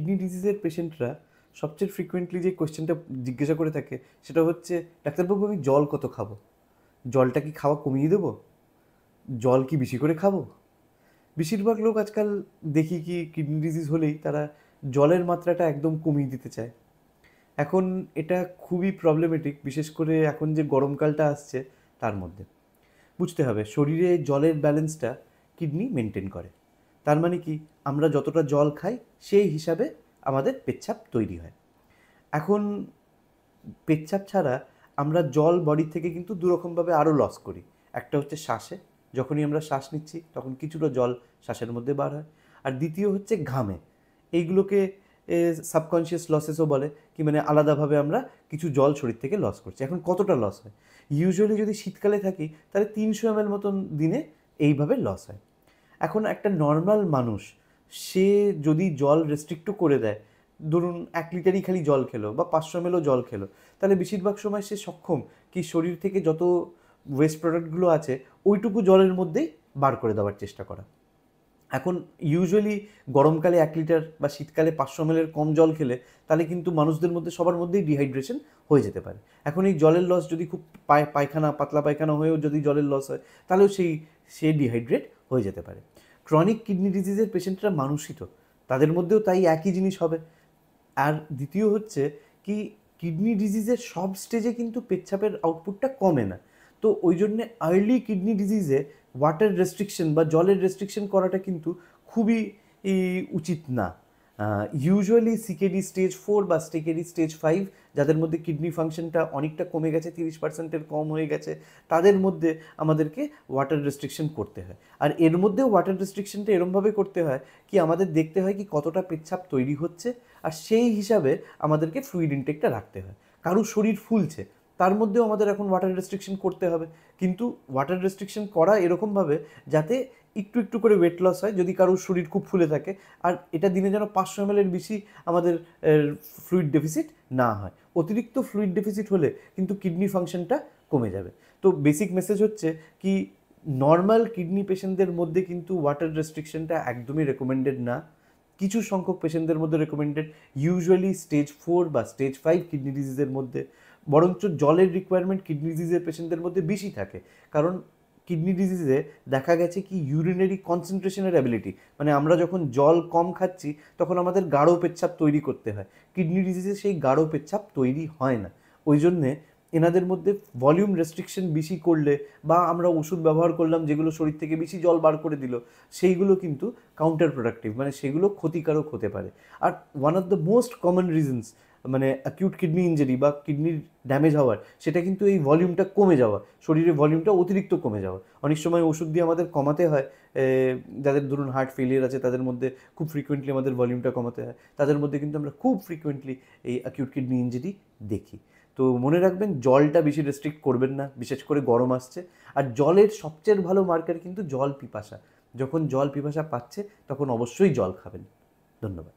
Kidney ডিজিজের পেশেন্টরা সবচেয়ে frequently যে কোয়েশ্চেনটা জিজ্ঞাসা করে থাকে সেটা হচ্ছে, ডাক্তারবাবু আমি জল কত খাবো? জলটা কি খাওয়া কমিয়ে দেবো? জল কি বেশি করে খাবো? বেশিরভাগ লোক আজকাল দেখি কি কিডনি ডিজিজ হলেই তারা জলের মাত্রাটা একদম কমিয়ে দিতে চায়। এখন এটা খুবই প্রবলেমেটিক, বিশেষ করে এখন যে গরমকালটা আসছে তার মধ্যে। বুঝতে হবে শরীরে জলের ব্যালেন্সটা কিডনি মেনটেন করে। তার মানে কি, আমরা যতটা জল খাই সেই হিসাবে আমাদের পেচ্ছাপ তৈরি হয়। এখন পেচ্ছাপ ছাড়া আমরা জল বডি থেকে কিন্তু দুরকমভাবে আরও লস করি। একটা হচ্ছে শ্বাসে, যখনই আমরা শ্বাস নিচ্ছি তখন কিছুটা জল শ্বাসের মধ্যে বার হয়। আর দ্বিতীয় হচ্ছে ঘামে। এইগুলোকে সাবকনশিয়াস লসেসও বলে, কি মানে আলাদাভাবে আমরা কিছু জল শরীর থেকে লস করছি। এখন কতটা লস হয়? ইউজুয়ালি যদি শীতকালে থাকি তাহলে 300 ml মতন দিনে এইভাবে লস হয়। এখন একটা নর্মাল মানুষ সে যদি জল রেস্ট্রিক্টও করে দেয়, ধরুন 1 লিটারই খালি জল খেলো বা 500 ml জল খেলো, তাহলে বেশিরভাগ সময় সে সক্ষম কি শরীর থেকে যত ওয়েস্ট প্রোডাক্টগুলো আছে ওইটুকু জলের মধ্যেই বার করে দেওয়ার চেষ্টা করা। এখন ইউজুয়ালি গরমকালে 1 লিটার বা শীতকালে 500 ml কম জল খেলে তাহলে কিন্তু মানুষদের মধ্যে সবার মধ্যেই ডিহাইড্রেশন হয়ে যেতে পারে। এখন এই জলের লস যদি খুব পায়খানা, পাতলা পায়খানা হয়েও যদি জলের লস হয় তাহলেও সে ডিহাইড্রেট হয়ে যেতে পারে। ক্রনিক কিডনি ডিজিজের পেশেন্টরা মানুষই তো, তাদের মধ্যেও তাই একই জিনিস হবে। আর দ্বিতীয় হচ্ছে কি, কিডনি ডিজিজের সব স্টেজে কিন্তু পেচ্ছাপের আউটপুটটা কমে না। তো ওই জন্যে আর্লি কিডনি ডিজিজে ওয়াটার রেস্ট্রিকশন বা জলের রেস্ট্রিকশন করাটা কিন্তু খুবই উচিত না। ইউজুয়ালি সিকেডি স্টেজ 4 বা সিকেডি স্টেজ 5 যাদের মধ্যে কিডনি ফাংশনটা অনেকটা কমে গেছে, 30%-এর কম হয়ে গেছে, তাদের মধ্যে আমাদেরকে ওয়াটার রেস্ট্রিকশন করতে হয়। আর এর মধ্যেও ওয়াটার রেস্ট্রিকশনটা এরমভাবে করতে হয় কি, আমাদের দেখতে হয় কি কতটা পেচ্ছাপ তৈরি হচ্ছে, আর সেই হিসাবে আমাদেরকে ফ্লুইড ইনটেকটা রাখতে হয়। কারুর শরীর ফুলছে, তার মধ্যেও আমাদের এখন ওয়াটার রেস্ট্রিকশন করতে হবে, কিন্তু ওয়াটার রেস্ট্রিকশন করা এরকমভাবে যাতে একটু একটু করে ওয়েট লস হয় যদি কারোর শরীর খুব ফুলে থাকে। আর এটা দিনে যেন 500 ml এর বেশি আমাদের ফ্লুইড ডেফিসিট না হয়। অতিরিক্ত ফ্লুইড ডেফিসিট হলে কিন্তু কিডনি ফাংশনটা কমে যাবে। তো বেসিক মেসেজ হচ্ছে কি, নর্মাল কিডনি পেশেন্টদের মধ্যে কিন্তু ওয়াটার রেস্ট্রিকশনটা একদমই রেকমেন্ডেড না। কিছু সংখ্যক পেশেন্টদের মধ্যে রেকমেন্ডেড, ইউজুয়ালি স্টেজ 4 বা স্টেজ 5 কিডনি ডিজিজের মধ্যে। বরঞ্চ জলের রিকোয়ারমেন্ট কিডনি ডিজিজের পেশেন্টদের মধ্যে বেশি থাকে, কারণ কিডনি ডিজিজে দেখা গেছে কি ইউরিনারি কনসেন্ট্রেশনের অ্যাবিলিটি, মানে আমরা যখন জল কম খাচ্ছি তখন আমাদের গাঢ় পেচ্ছাপ তৈরি করতে হয়। কিডনি ডিজিজে সেই গাঢ় পেচ্ছাপ তৈরি হয় না। ওই জন্যে এনাদের মধ্যে ভলিউম রেস্ট্রিকশন বেশি করলে বা আমরা ওষুধ ব্যবহার করলাম যেগুলো শরীর থেকে বেশি জল বার করে দিল, সেইগুলো কিন্তু কাউন্টার প্রোডাক্টিভ, মানে সেগুলো ক্ষতিকারক হতে পারে। আর one of the most common reasons মানে অ্যাকিউট কিডনি ইঞ্জুরি বা কিডনির ড্যামেজ হওয়ার, সেটা কিন্তু এই ভলিউমটা কমে যাওয়া, শরীরের ভলিউমটা অতিরিক্ত কমে যাওয়া। অনেক সময় ওষুধ দিয়ে আমাদের কমাতে হয়, যাদের ধরুন হার্ট ফেলিয়ার আছে তাদের মধ্যে খুব ফ্রিকোয়েন্টলি আমাদের ভলিউমটা কমাতে হয়, তাদের মধ্যে কিন্তু আমরা খুব ফ্রিকোয়েন্টলি এই অ্যাকিউট কিডনি ইঞ্জুরি দেখি। তো মনে রাখবেন, জলটা বেশি রেস্ট্রিক্ট করবেন না, বিশেষ করে গরম আসছে। আর জলের সবচেয়ে ভালো মার্কার কিন্তু জল পিপাসা। যখন জল পিপাসা পাচ্ছে তখন অবশ্যই জল খাবেন। ধন্যবাদ।